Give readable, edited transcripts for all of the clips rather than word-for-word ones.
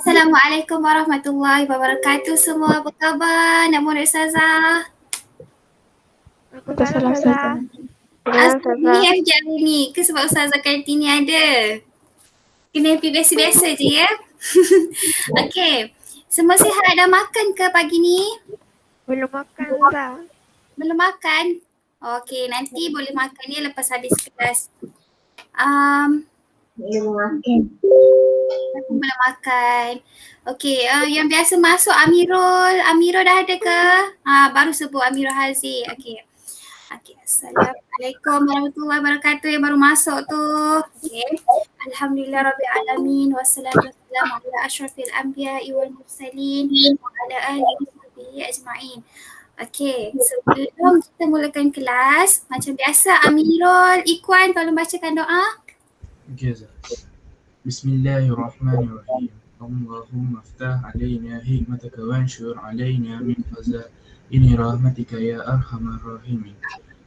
Assalamualaikum warahmatullahi wabarakatuh semua. Apa khabar? Nama Ustazah. Waalaikumsalam Ustazah. Asal ni je hari ni ke sebab Ustazah Kartini ada? Kena happy biasa-biasa je ya. Okey. Semua sihat dah makan ke pagi ni? Belum makan Ustazah. Belum makan? Okey, nanti boleh makan ni lepas habis kelas. Belum makan. Belum makan. Okey, yang biasa masuk Amirul. Amirul dah ada ke? Baru sebut Amirul Haziq. Okey. Assalamualaikum warahmatullahi wabarakatuh yang baru masuk tu. Okey. Alhamdulillah rabbil alamin wassalatu wassalamu ala asyrafil anbiya'i wal mursalin wa ala alihi wasahbihi ajma'in. Okey, sebelum kita mulakan kelas, macam biasa Amirul, Ikhwan tolong bacakan doa. Okey, Bismillahirrahmanirrahim. Allahumma aftah alaina hikmataka wanshur alaina min khazaini rahmatika ya arhamar rahimin.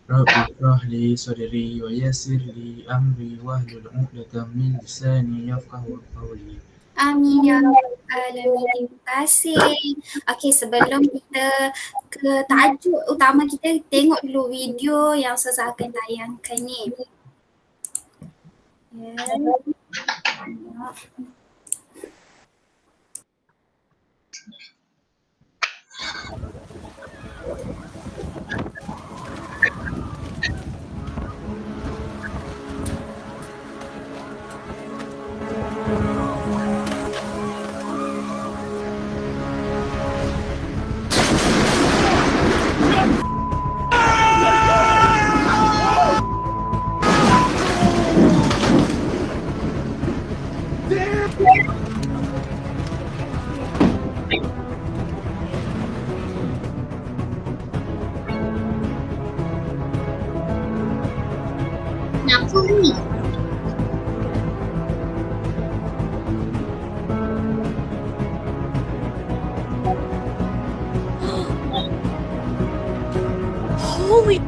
Rabbi shrah li sadri wa yassir li amri wahlul 'uqdatam min lisani yafqahu qawli. Amin ya rabbal alamin. Terima kasih. Okey, sebelum kita ke tajuk utama kita, tengok dulu video yang Ustazah akan tayangkan ni. Ya. Kenapa ni? Holy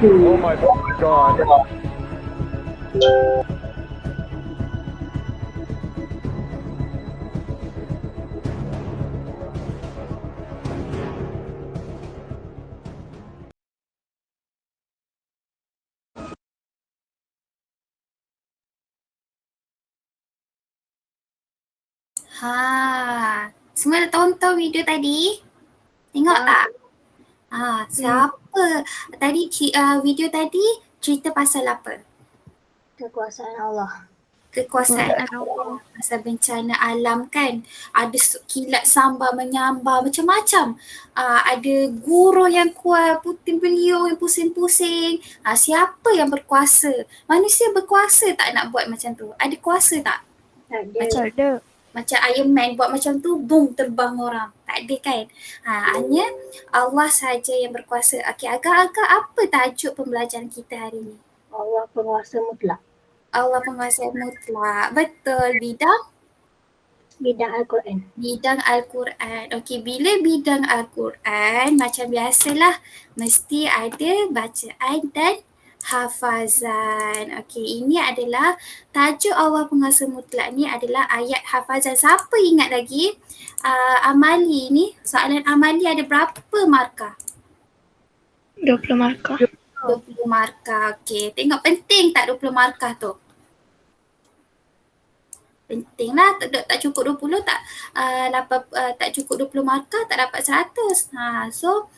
Oh my god. Semua dah tonton video tadi? Tengok tak? Siapa? Tadi video tadi cerita pasal apa? Kekuasaan Allah. kekuasaan Kekuasaan Allah. masa bencana alam kan, ada kilat sambar menyambar macam-macam. Ada gurun yang kuat, puting beliung yang pusing-pusing. Siapa yang berkuasa? Manusia berkuasa tak nak buat macam tu? Ada kuasa tak? Tak ada. Macam Tak ada. macam Iron Man buat macam tu, boom, terbang orang. Tak ada kan? Hanya Allah saja yang berkuasa. Okey, agak-agak apa tajuk pembelajaran kita hari ni? Allah penguasa mutlak. Allah penguasa mutlak. Betul. Bidang Al-Quran. Bidang Al-Quran. Okey, bila bidang Al-Quran, macam biasalah, mesti ada bacaan dan hafazan. Okey, ini adalah tajuk Allah penguasa mutlak ni adalah ayat hafazan. Siapa ingat lagi amali ni, soalan amali ada berapa markah? 20 markah. 20 markah. Okey, tengok penting tak 20 markah tu? Penting lah, tak cukup 20 tak cukup 20 markah tak dapat 100. So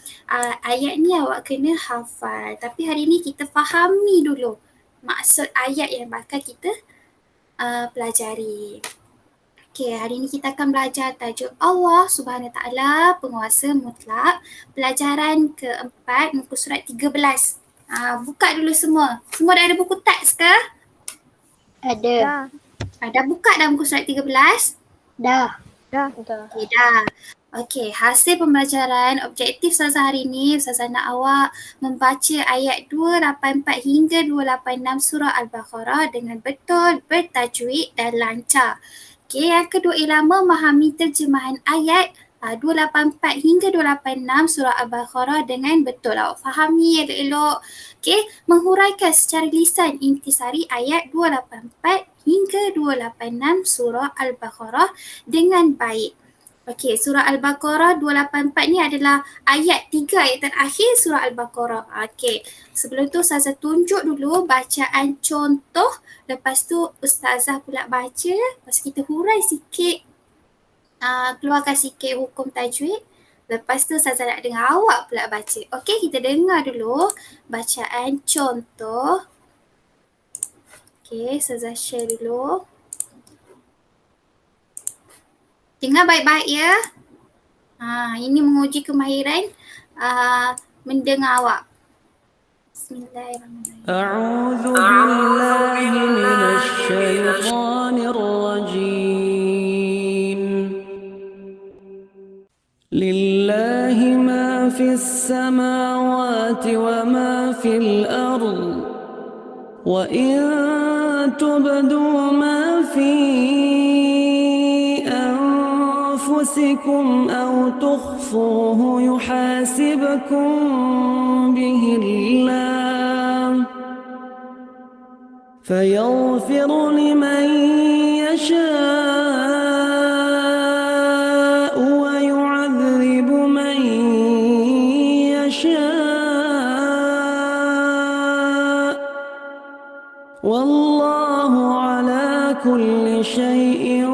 ayat ni awak kena hafal. Tapi hari ni kita fahami dulu maksud ayat yang bakal kita pelajari. Okay, hari ni kita akan belajar tajuk Allah Subhanahu Wa Taala penguasa mutlak. Pelajaran keempat, muka surat 13. Buka dulu semua. Semua dah ada buku teks ke? Ada. Dah. Dah buka dah muka surat 13? Dah. Dah. Okay, dah. Okay, hasil pembelajaran objektif Ustazah hari ni, Ustazah nak awak membaca ayat 284 hingga 286 surah Al-Baqarah dengan betul, bertajwid dan lancar. Okay, yang kedua ialah memahami terjemahan ayat 284 hingga 286 surah Al-Baqarah dengan betul. Awak fahami elok-elok. Okay, menghuraikan secara lisan intisari ayat 284 hingga 286 surah Al-Baqarah dengan baik. Okey, surah Al-Baqarah 284 ni adalah ayat 3 ayat terakhir surah Al-Baqarah. Okey, sebelum tu Ustazah tunjuk dulu bacaan contoh. Lepas tu Ustazah pula baca. Lepas kita hurai sikit, keluarkan sikit hukum tajwid. Lepas tu Ustazah nak dengar awak pula baca. Okey, kita dengar dulu bacaan contoh. Okey, Ustazah share dulu. Dengar baik-baik ya. Ini menguji kemahiran mendengar awak. Bismillahirrahmanirrahim. أعوذ بالله من الشيطان الرجيم لله ما في السماوات وما في الأرض وإن تبدوا ما في أنفسكم أو تخفوه يحاسبكم به الله فيغفر لمن يشاء ويعذب من يشاء والله على كل شيء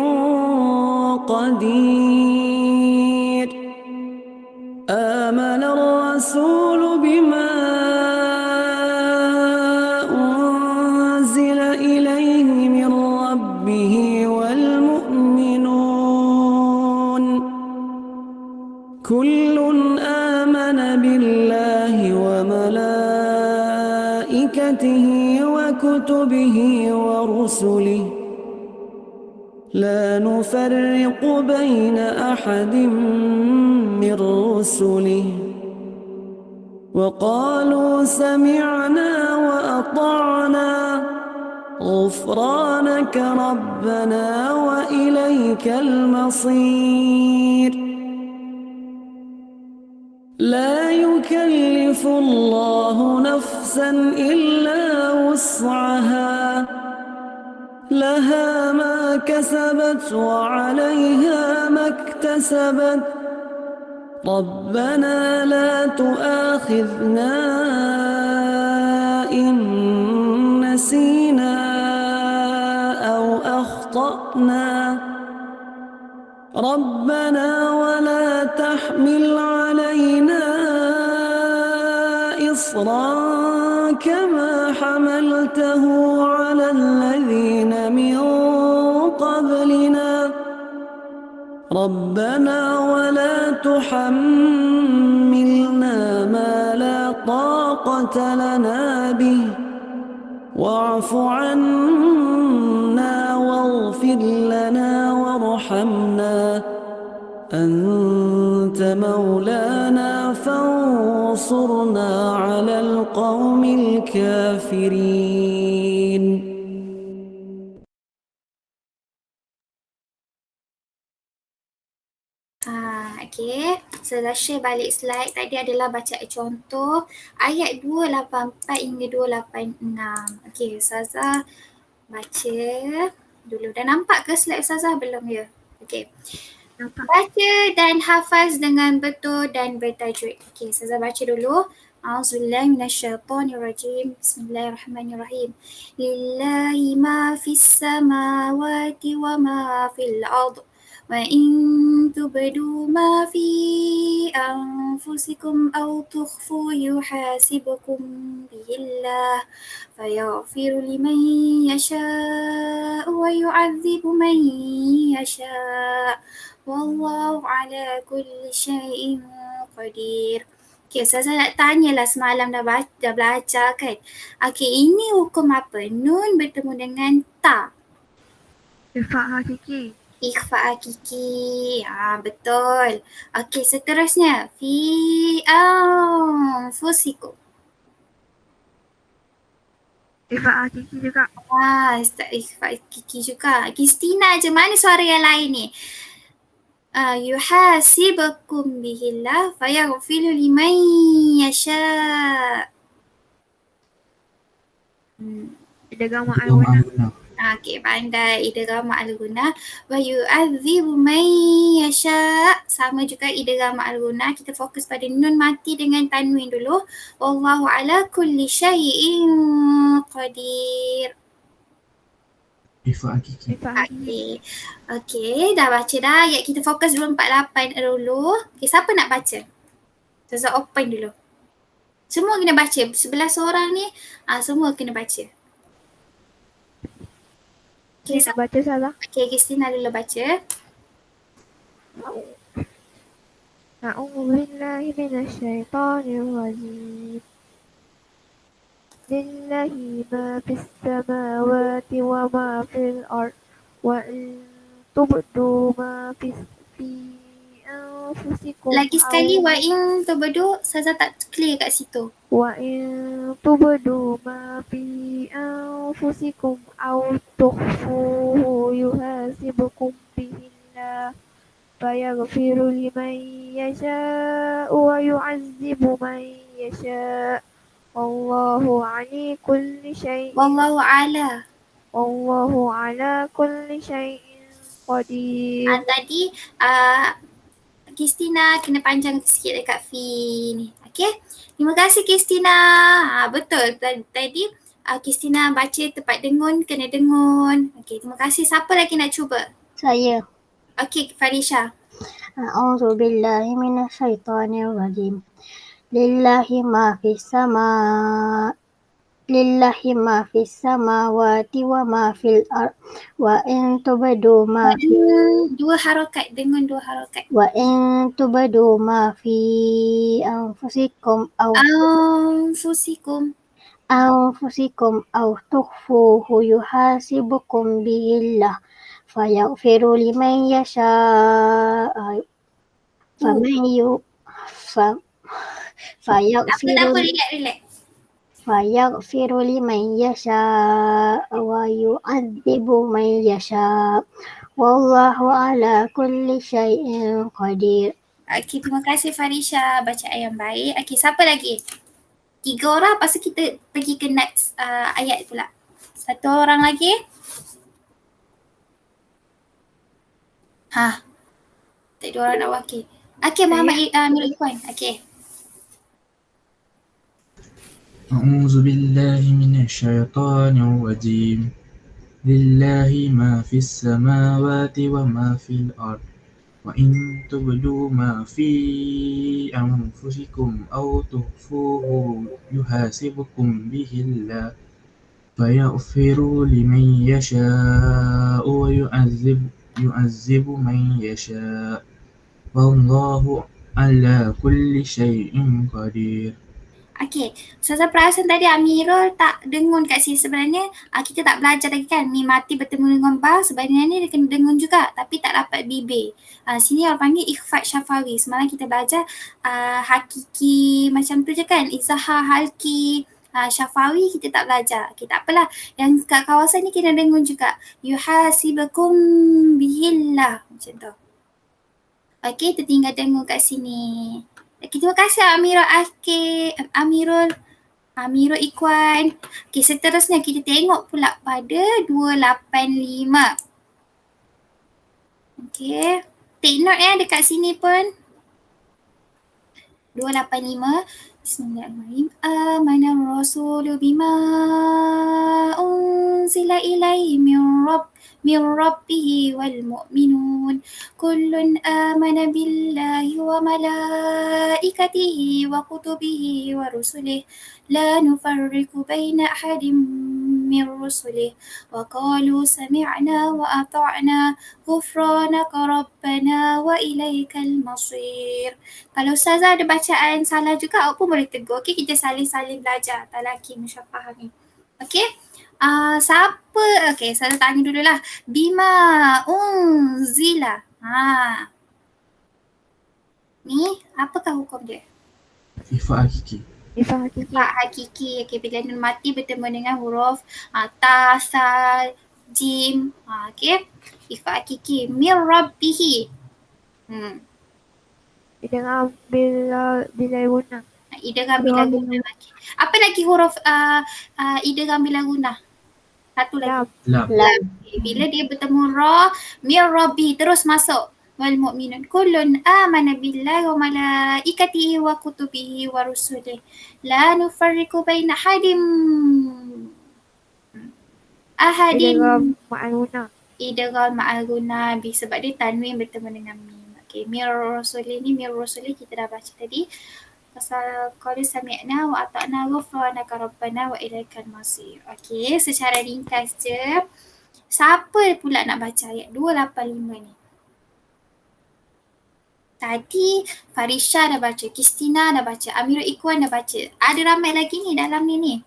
قدير آمن الرسول بما أنزل إليه من ربه والمؤمنون كل آمن بالله وملائكته وكتبه ورسله لا نفرق بين أحد من رسله وقالوا سمعنا وأطعنا غفرانك ربنا وإليك المصير لا يكلف الله نفسا إلا وسعها لها ما كسبت وعليها ما اكتسبت ربنا لا تؤاخذنا إن نسينا أو أخطأنا ربنا ولا تحمل علينا إصرا كما حملته على الذين من ربنا ولا تحملنا ما لا طاقة لنا به واعف عنا واغفر لنا وارحمنا أنت مولانا فانصرنا على القوم الكافرين. Okay, saya share balik slide. Tadi adalah bacaan contoh ayat 284 hingga 286. Okay, Ustazah baca dulu. Dah nampak ke slide Ustazah? Belum ya? Okay. Nampak. Baca dan hafaz dengan betul dan bertajwid. Okay, Ustazah baca dulu. A'udzubillahi minasyaitonirrajim. Bismillahirrahmanirrahim. Lillahi ma fis samawati wa ma fil ardh. وإن تبدوا ما في أنفسكم أو تخفوا يحاسبكم به الله فيغفر لمن يشاء ويعذب من يشاء والله على كل شيء قدير. Okay, saya nak tanyalah semalam dah belajar kan. Okay, ini hukum apa? Nun bertemu dengan ta. Ikhfa hakiki. Ikhfa hakiki. Betul. Okey, seterusnya. Fi anfusikum. Ikhfa hakiki juga. Ikhfa hakiki juga. Kristina je, mana suara yang lain ni? Yuhasibakum bihillah fayaghfiru liman yasha. Idgham al-guna. Okay, pandai idgham al-guna. Wa yu'adzibu man yasha. Sama juga idgham al-guna. Kita fokus pada nun mati dengan tanwin dulu. Wallahu ala kulli syai'in qadir. Ifa hakiki. Okay, dah baca dah ayat. Kita fokus 248 dulu. Okay, siapa nak baca? Ustazah open dulu. Semua kena baca. 11 orang ni, semua kena baca. Okay, Nak baca salah. Okay, Kristina dulu baca. A'udzu billahi minasyaitonir rajim. Lillahi ma fis samawati wa ma fil ard wa in tubdu ma fi anfusikum. Lagi sekali wa in tubdu, Ustazah tak clear kat situ. Wa in tubdu ma fi anfusikum aw tukhfuhu yuhasibukum bihillah fayaghfiru liman yasha'u wa yu'azzibu man yasha'. Wallahu ala kulli syai'in Wallahu ala. Wallahu ala kulli syai'in qadir. Tadi Kristina kena panjang sikit dekat fi ni. Okay. Terima kasih Kristina. Betul. Tadi Kristina baca tepat dengun, kena dengun. Okay, terima kasih. Siapa lagi nak cuba? Saya. Okay, Farisha. A'udzu billahi minasyaitonir rajim. Lillahi ma fis samawati wa ma fil ard wa in tubdu ma fi Dua harakat, dengan dua harakat. wa in tubdu ma fi anfusikum aw tukhfuhu yuhasibukum bihillah fayaghfiru liman yasha' fayaghfiru liman yasha' wa yu'adzibu man yasha' wallahu ala kulli syai'in qadir. Okay, terima kasih Farisha. Bacaan yang baik. Okay, siapa lagi? 3 orang, lepas tu kita pergi ke next ayat pula. 1 orang lagi. Tak ada orang nak wakil. Okay, Muhammad Nurul Ikhwan. Okay. أعوذ بالله من الشيطان الرجيم لله ما في السماوات وما في الأرض وإن تبدوا ما في أنفسكم أو تخفوه يحاسبكم به الله فيغفر لمن يشاء يعذب من يشاء والله على كل شيء قدير. Okey, Ustazah perasan tadi Amirul tak dengun kat sini. Sebenarnya kita tak belajar lagi kan. Mim mati bertemu dengan ba. Sebenarnya dia kena dengun juga tapi tak dapat bibir. Sini orang panggil ikhfat syafawi. Semalam kita belajar hakiki macam tu je kan. Izahar, halki, syafawi kita tak belajar. Okey, tak apalah. Yang kat kawasan ni kena dengun juga. Yuhasibakum bihillah. Macam tu. Okey, tertinggal dengung kat sini. Okay, terima kasih Amirul Ikwan. Okay, seterusnya kita tengok pula pada 285. Okay, take note dekat sini pun. 285. Bismillahirrahmanirrahim. Amanar rasulu bima unzila ilaihi min rabbihi wal mu'minun kullun amana billahi wa malaikatihi wa kutubihi wa rusulihi la nufarriqu baina ahadin min rusulihi wa qalu sami'na wa ata'na ghufranaka rabbana wa ilaikal masir. Kalau Ustazah ada bacaan salah juga, awak pun boleh tegur. Okay, kita saling-saling belajar. Talaki musyafahah ni. Okay. Siapa? Okay, saya tanya dululah. Bima unzila. Ni, apakah hukum dia? Ikhfa hakiki. Ikhfa hakiki. Okay, bila nun mati bertemu dengan huruf ta, sa, jim. Okay. Ikhfa hakiki. Mir rabbihi. Dengan bila guna. Idgham bila guna. Apa lagi huruf idgham bila guna? Satu lagi. Lam. Bila dia bertemu ra, mir rabbi terus masuk. Wal mu'minun kullun amana billahi wa malaikatihi wa kutubihi wa rusulihi la nufarriqu baina ahadin idgham ma'al guna sebab dia tanwin bertemu dengan mim. Okey, mir rasuli kita dah baca tadi. Pasal qalu sami'na wa ata'na ghufranaka rabbana wa ilaikal masir. Okey, secara ringkas je. Siapa pula nak baca ayat 285 ni? Tadi Farisha dah baca, Kristina dah baca, Amirul Ikwan dah baca. Ada ramai lagi ni dalam ni.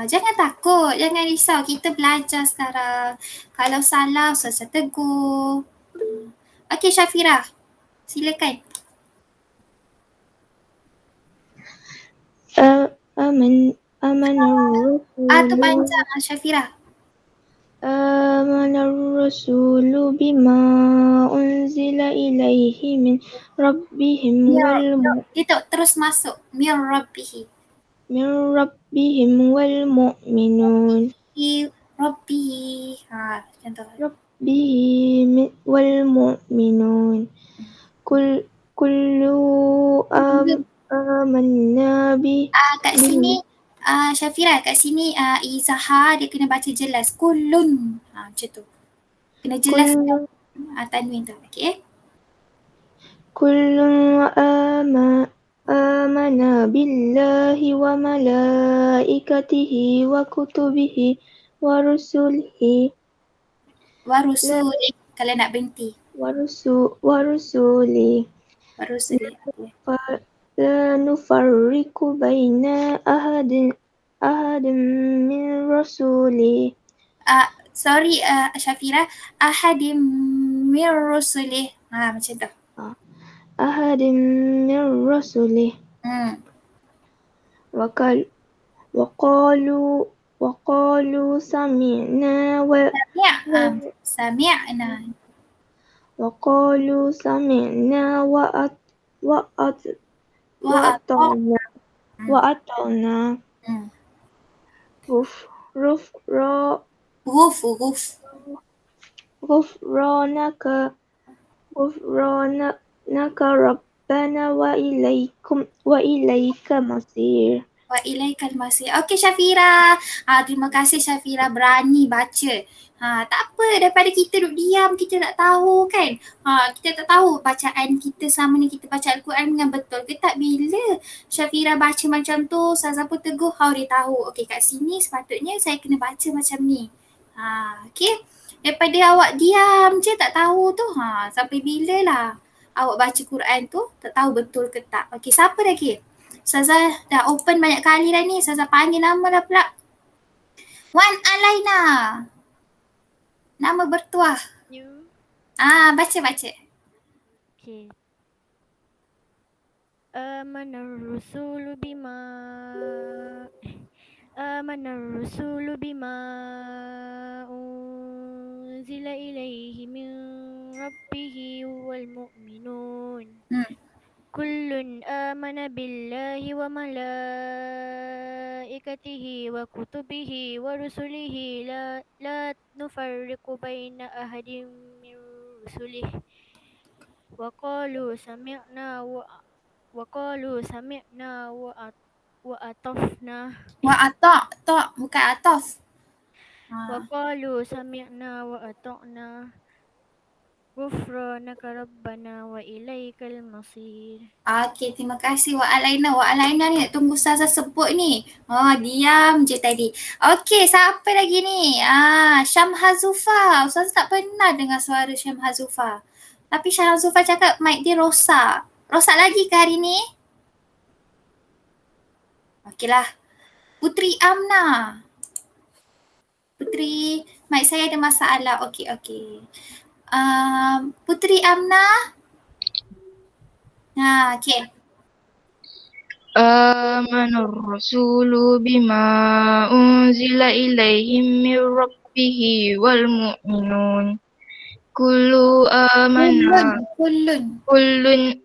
Jangan takut, jangan risau. Kita belajar sekarang. Kalau salah, Ustazah tegur. Okey, Syafira. Silakan. Amanar Tu panjang, Syafira. Amanar rasulu bima unzila ilaihi min rabbihim Itu terus masuk. Min rabbihi wal mu'minun. Rabbihi. Contoh. Rabbihi wal mu'minun. Kullu amanna bi. Kat sini Syafira, kat sini izahar dia kena baca jelas. Kullun. Macam tu. Kena jelas tanwin tu. Okey. Kullun amana billahi wa malaikatihi wa kutubihi wa rusulihi. Wa rusuli kalau nak berhenti. Wa rusuli. La nufarriqu baina ahadin min rasuli. Sorry Syafira, ahadim min rusuli. Macam tu. Ahadin min rasuli. Waqalu sami'na Sami'na. Waqalu sami'na wa ata'na. Ghufranaka rabbana wa ilaika masir. Wa ilaikal masir. Okey Syafira. Terima kasih Syafira berani baca. Tak apa, daripada kita duduk diam, kita tak tahu kan. Kita tak tahu bacaan kita sama ni, kita baca Al-Quran dengan betul ke tak. Bila Syafira baca macam tu, Ustazah pun tegur, dia tahu. Okey, kat sini sepatutnya saya kena baca macam ni. Okey. Daripada awak diam je tak tahu tu, sampai bila lah awak baca Quran tu tak tahu betul ke tak. Okey, siapa lagi? Ustazah dah open banyak kali dah ni. Ustazah panggil nama dah pula. Wan Alaina. Nama bertuah. You. Baca. Okay. Amanar Rasulu bima unzila ilaihi min rabbihi wal mu'minun. Kullun amana billahi wa malaikatihi wa kutubihi wa rusulihi la nufarriqu baina ahadin min rusulihi wa qalu sami'na wa atafna Bukan ataf. wa qalu sami'na wa ata'na ghufranaka rabbana wa ilaikal masir. Okey, terima kasih Wak Alaina. Wak Alaina ni nak tunggu Ustazah sebut ni. Diam je tadi. Okey, siapa lagi ni? Syamhazufa. Ustazah tak pernah dengar suara Syamhazufa. Tapi Syamhazufa cakap mic dia rosak. Rosak lagi ke hari ni? Okeylah. Putri Amna. Putri, mic saya ada masalah. Okey. Putri Amna. Okey. Amanur rasulu bima unzila ilaihim min rabbihi wal mu'minun. Kullun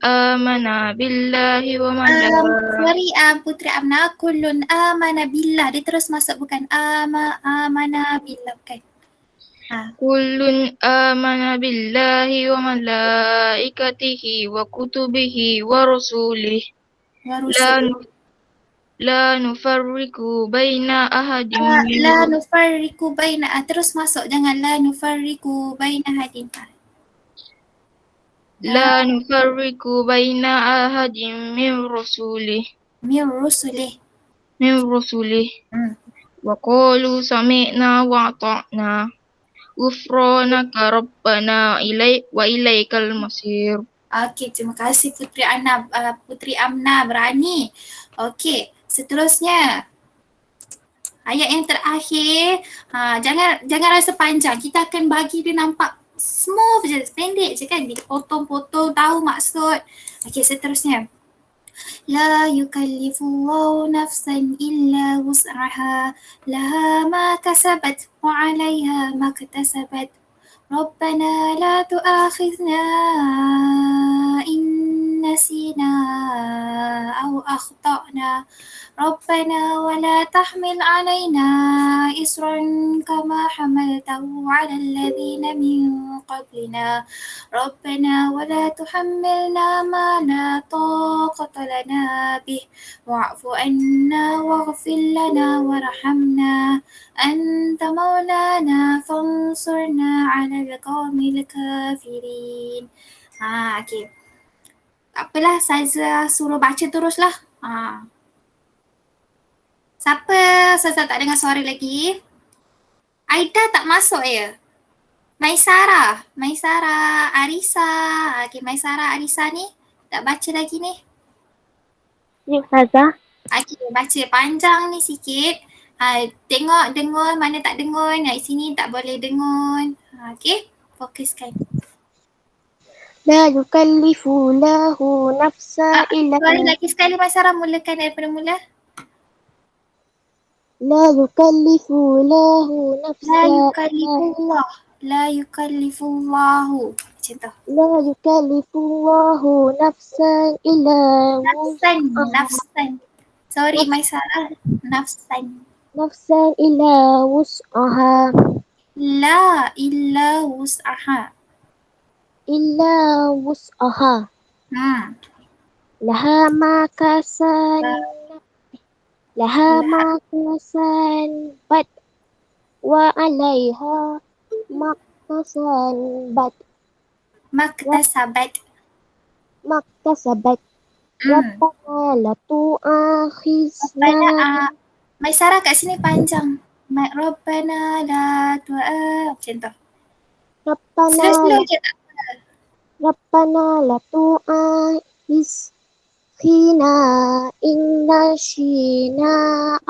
amana billahi wa Sorry Putri Amna, kullun amana billah. Dia terus masuk bukan amana billah, bukan. Kullun amana billahi wa malaikatihi wa kutubihi wa rusulihi la nufarriqu baina ahadin la nufarriqu baina, terus masuk, jangan la nufarriqu baina ahadin. La nufarriqu baina ahadin min rusulihi wa qalu sami'na wa ata'na ghufranaka rabbana wa ilaikal masir. Okey, terima kasih Putri Amna berani. Okey, seterusnya ayat yang terakhir. Jangan rasa panjang. Kita akan bagi dia nampak smooth je, pendek je kan. Dia potong-potong tahu maksud. Okey, seterusnya. La yukallifullahu nafsan illa wus'aha laha ma kasabat wa 'alayha ma iktasabat. Rabbana la tu'akhidhna in nasina aw akhtana. Rabbana wa la tahmil 'alaina isran kama hamaltahu 'ala alladhina min qablina. Rabbana wa la tuhammilna ma la taqata lana bih wa'fu anna waghfir lana warhamna anta maulana fansurna 'alal qaumil kafirin. Okey. Tak apalah, saya suruh baca teruslah. Siapa? Saya tak dengar suara lagi. Aida tak masuk ya? Maisara, Arisa. Okey, Maisara, Arisa ni tak baca lagi ni. Ya, Ustazah. Okey, baca panjang ni sikit. Tengok dengun, mana tak dengun. Kat sini tak boleh dengun. Okey, fokuskan. La yukallifu lahu nafsa illa. Suara lagi sekali Maisara, mulakan daripada mula. La yukallifu lahu nafsa. La yukallifullahu. Macam tu. La yukallifullahu nafsan illa Nafsan. Sorry Maisara. Nafsan illa wus'aha. La illa wus'aha. Laha ma kasabat wa 'alaiha maktasabat Maktasabat. maktasabat Hmm. Rabbana la tu'akhizna Rabbana Maisarah kat sini panjang. Rabbana la macam tu. Rabbana Slow-slow la je tak? Rabbana la tu'akhizna in nasina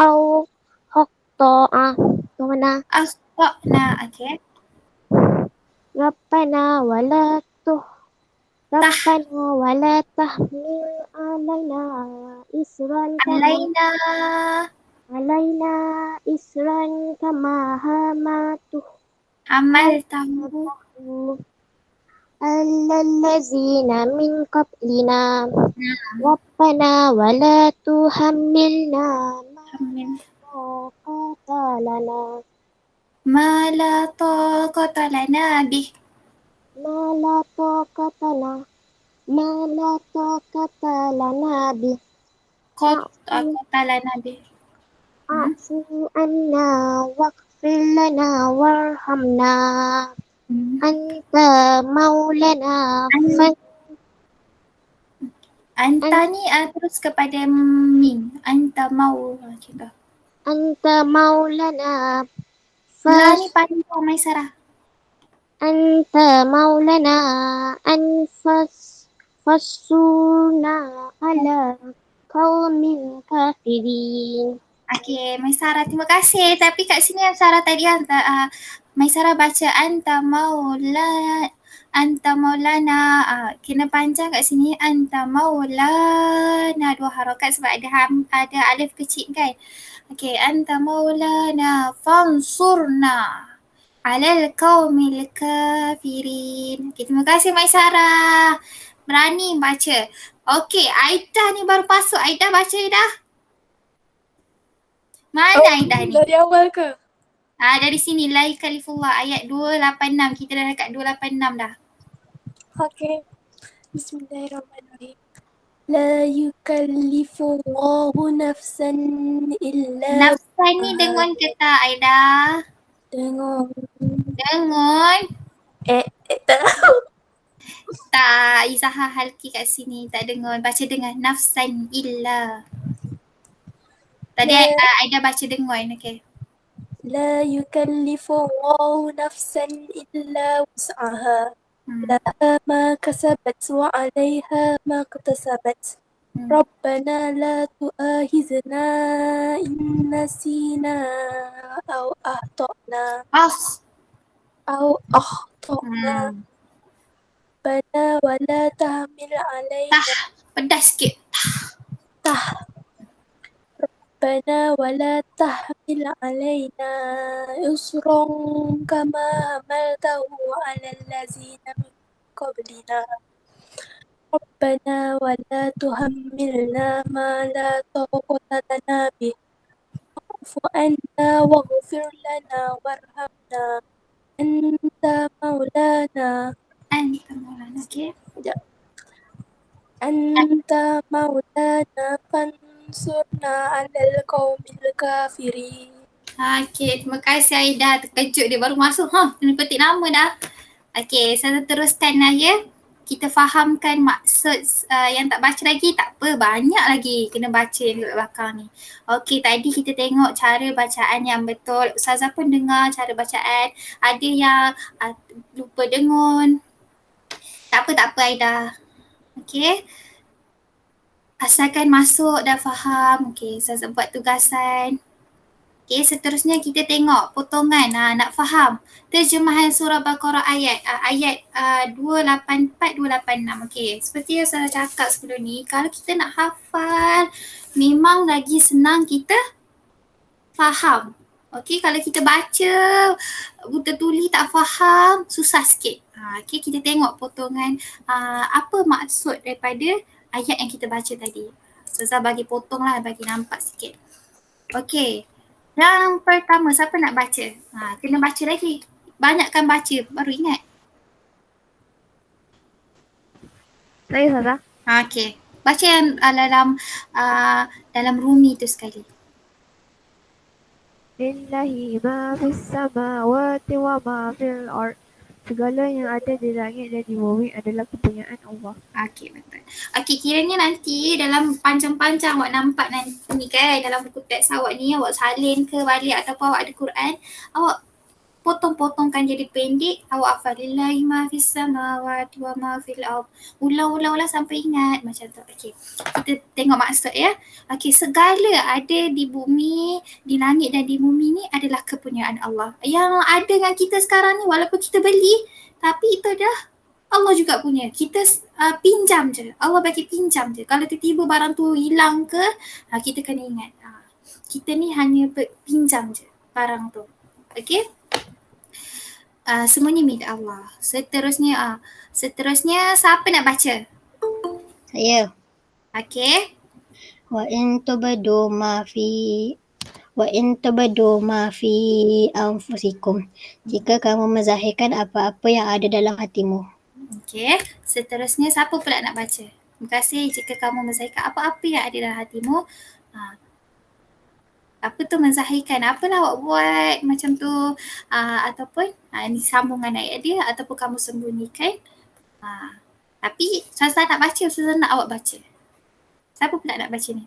au akhtana. Mana? Akhtana. Okay. Rabbana wala Tah. Rabbana wala tahmil alaina isran Alaina kama hamatuh Amal tahu. allazina min qablina Rabbana wala tuhammilna Amin. taqata lana Mala taqata lana bih. ma la taqata lana bi Taqata lana bih. a'fu anna waghfir lana warhamna anta maulana Anta ni terus kepada mim. Anta mau macam tu. anta maulana La ni panjang Maisarah. anta maulana fasurna ala qaumin kafirin. Okey, Maisarah terima kasih. Tapi kat sini Maisarah tadi Maisarah baca anta maulana. Kena panjang kat sini anta maulana 2 harakat sebab ada alif kecil kan. Okey, anta maulana fansurna alal qaumil kafirin. Okey, terima kasih Maisarah. Berani baca. Okey, Aida ni baru masuk. Aida baca dah. Mana Aida ni? Dari awal ke? Dari sini la yukalifullah ayat 286. Kita dah dekat 286 dah. Okay. Bismillahirrahmanirrahim. La yukallifullahu nafsan illa Nafsan ni dengon ke tak Aida? Dengon. Dengon? Tak. Tak, Izzahah Halki kat sini tak dengon. Baca dengan nafsan illa. Tadi Aida baca dengon. Okay. La yukallifullahu nafsan illa wus'aha. Laha ma kasabat wa 'alayha ma iktasabat. Rabbana la tu'akhizna in nasina aw akhtana. Rabbana wa la tahmil 'alayna pedas sikit. Rabbana wa la tahmil 'alayna isran kama hamaltahu 'alal ladzina min qablina. Rabbana wa la tuhammilna ma la taqata lana bih. Wa'fu 'anna waghfir lana warhamna anta maulana. Okay. Anta maulana fansurna 'alal qaumil kafirin. Okay, terima kasih Aida. Terkejut dia baru masuk. Kena petik nama dah. Okay, saya teruskan lah ya. Kita fahamkan maksud yang tak baca lagi. Tak apa, banyak lagi kena baca yang dekat belakang ni. Okay, tadi kita tengok cara bacaan yang betul. Ustazah pun dengar cara bacaan. Ada yang lupa dengun. Tak apa Aida. Okay. Asalkan masuk dah faham. Okay, Ustazah buat tugasan. Okay, seterusnya kita tengok potongan. Nak faham terjemahan surah Baqarah ayat 284, 286. Okay, seperti yang saya cakap sebelum ni, kalau kita nak hafal, memang lagi senang kita faham. Okay, kalau kita baca, buta tuli tak faham, susah sikit. Okay, kita tengok potongan apa maksud daripada ayat yang kita baca tadi. Ustazah bagi potong lah, bagi nampak sikit. Okay. Yang pertama, siapa nak baca? Kena baca lagi. Banyakkan baca, baru ingat. Saya Ustazah. Okay. Baca yang dalam Rumi tu sekali. Lillahi ma fis samawati wa ma fil ard. Segala yang ada di langit dan di bumi adalah kepunyaan Allah. Okey, betul. Okey, kiranya nanti dalam panjang-panjang awak nampak nanti ni kan, dalam buku teks awak ni, awak salin ke balik ataupun awak ada Quran, awak potong-potongkan jadi pendek, awak hafal lillahi ma fis samawati wa ma fil ard. Ulang-ulang sampai ingat macam tu. Okey. Kita tengok maksud ya. Okey, segala ada di bumi, di langit dan di bumi ni adalah kepunyaan Allah. Yang ada dengan kita sekarang ni walaupun kita beli, tapi itu dah Allah juga punya. Kita pinjam je. Allah bagi pinjam je. Kalau tiba-tiba barang tu hilang ke, kita kena ingat. Kita ni hanya pinjam je barang tu. Okey? Semuanya milik Allah. Seterusnya siapa nak baca? Saya. Okey. Wa in tubdu ma fi anfusikum. Jika kamu menzahirkan apa-apa yang ada dalam hatimu. Okey. Seterusnya siapa pula nak baca? Terima kasih. Jika kamu menzahirkan apa-apa yang ada dalam hatimu. Apa tu menzahirkan? Apalah awak buat macam tu, ataupun ni sambungan ayat dia, ataupun kamu sembunyikan. Tapi Ustazah nak baca, Ustazah nak awak baca. Siapa pula nak baca ni?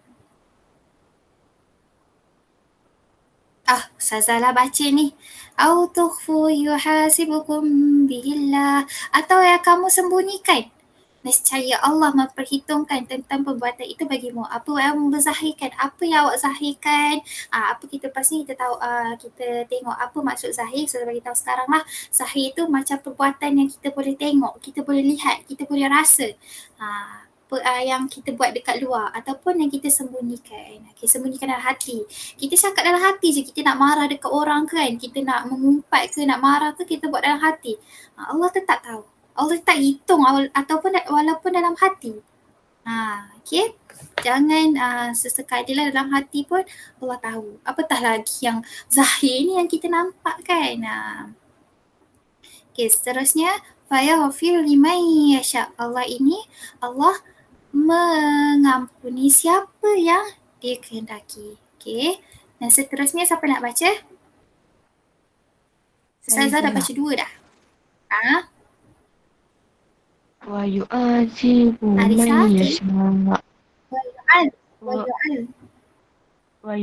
Ustazah lah baca ni. Au tukhfu yuhasibukum bihillah. Atau yang kamu sembunyikan. Nescaya Allah memperhitungkan tentang perbuatan itu bagimu. Apa yang menzahirkan, apa yang awak zahirkan. Apa kita pasti kita tahu, kita tengok apa maksud zahir. Saya bagi tahu sekarang lah. Zahir itu macam perbuatan yang kita boleh tengok, kita boleh lihat, kita boleh rasa. Yang kita buat dekat luar ataupun yang kita sembunyikan. Sembunyikan dalam hati. Kita cakap dalam hati je, kita nak marah dekat orang kan, kita nak mengumpat ke, nak marah ke, kita buat dalam hati. Allah tetap tahu. Allah tak hitung ataupun walaupun dalam hati. Okay. Jangan sesekali dalam hati pun Allah tahu. Apatah lagi yang zahir ni yang kita nampak kan. Okay, seterusnya fayaghfir liman yasha. Allah ini, Allah mengampuni siapa yang dia kehendaki. Okay. Dan seterusnya siapa nak baca? Saya dah baca 2 dah. Wa yu'azibu man yasha. Wa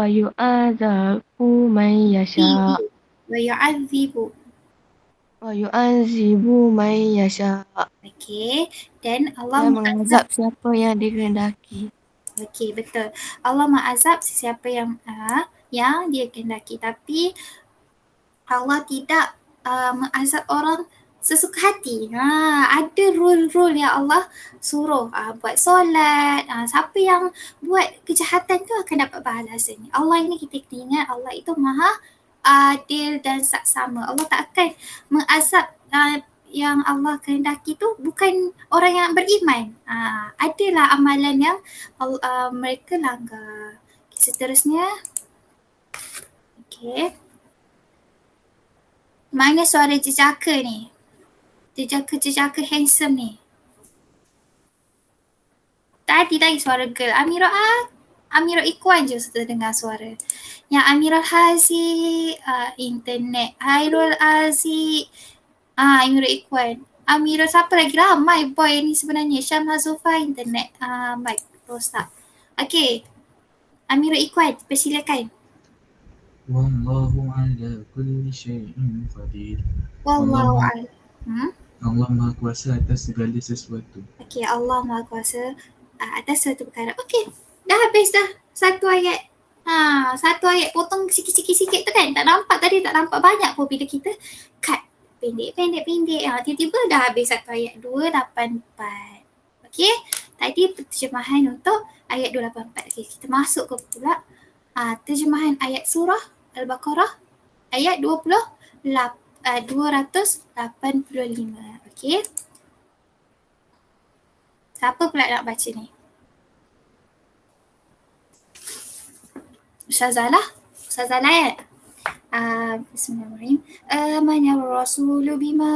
yu'azabu man yasha. Wa yu'azibu man yasha. Okey. Dan Allah mengazab siapa yang dikehendaki. Okey, betul. Allah mengazab sesiapa yang dia kehendaki. Tapi Allah tidak mengazab orang sesuka hati. Ada rule-rule yang Allah suruh. Buat solat. Siapa yang buat kejahatan tu akan dapat balasan. Allah ini kita kena ingat, Allah itu maha adil dan saksama. Allah tak akan mengazab yang Allah kehendaki tu bukan orang yang beriman. Adalah amalan yang mereka langgar. Seterusnya. Okey. Mana suara jejaka ni? Jejaka handsome ni. Tadi lagi suara girl. Amirah Ikhwan je sudah dengar suara. Yang Amirah Haziq, internet. Hairul Aziz, Amirah Ikhwan. Amirah siapa lagi? Ramai boy ni sebenarnya. Syamha Zulfa, internet. Baik, rosak. Okey. Amirah Ikhwan, persilakan. Wallahu ala kulli syai'in qadir. Wallahu ala. Allah Maha Kuasa atas segala sesuatu. Okey, Allah Maha Kuasa atas suatu perkara. Okey, dah habis dah satu ayat. Satu ayat potong sikit-sikit tu kan. Tak nampak tadi, tak nampak banyak pun bila kita cut. Pendek. Tiba-tiba dah habis satu ayat 284. Okey, tadi terjemahan untuk ayat 284. Okey, kita masuk ke pula terjemahan ayat surah Al-Baqarah ayat 285. Okey. Siapa pula nak baca ni? Ustazah lah. Ustazah Layat. Bismillahirrahmanirrahim. Amanar rasulu bima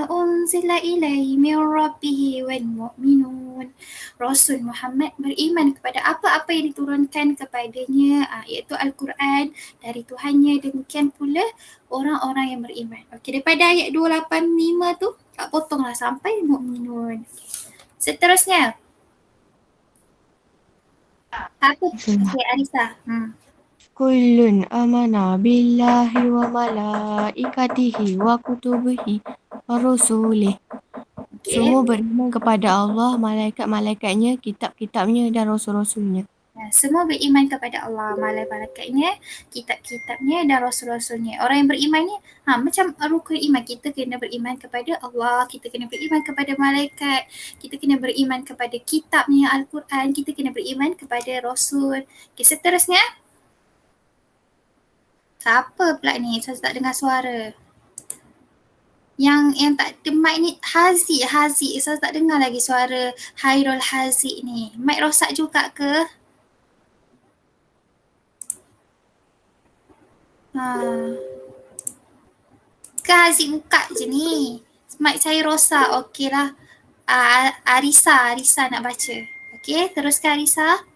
unzila ilaihi min rabbih wal mu'minun. Rasul Muhammad beriman kepada apa-apa yang diturunkan kepadanya, iaitu Al-Quran dari Tuhannya. Demikian pula orang-orang yang beriman. Okey, daripada ayat 285 tu tak potonglah sampai mu'minun. Seterusnya. Apa? Okey, Arisa. Kullun amana billahi wa malaikatihi wa kutubihi wa rusulih. Okey. Semua beriman kepada Allah, malaikat-malaikatnya, kitab-kitabnya dan rasul-rasulnya. Semua beriman kepada Allah, malaikat-malaikatnya, kitab-kitabnya dan rasul-rasulnya. Orang yang beriman ni macam rukun iman. Kita kena beriman kepada Allah, kita kena beriman kepada malaikat, kita kena beriman kepada kitabnya Al-Quran, kita kena beriman kepada rasul. Okay, seterusnya. Siapa pula ni? Saya tak dengar suara. Yang tak ada mic ni Haziq. Saya tak dengar lagi suara Hairul Haziq ni. Mic rosak juga ke? Ke Haziq buka je ni. Mic saya rosak. Okey lah. Arisa nak baca. Okey, teruskan Arisa.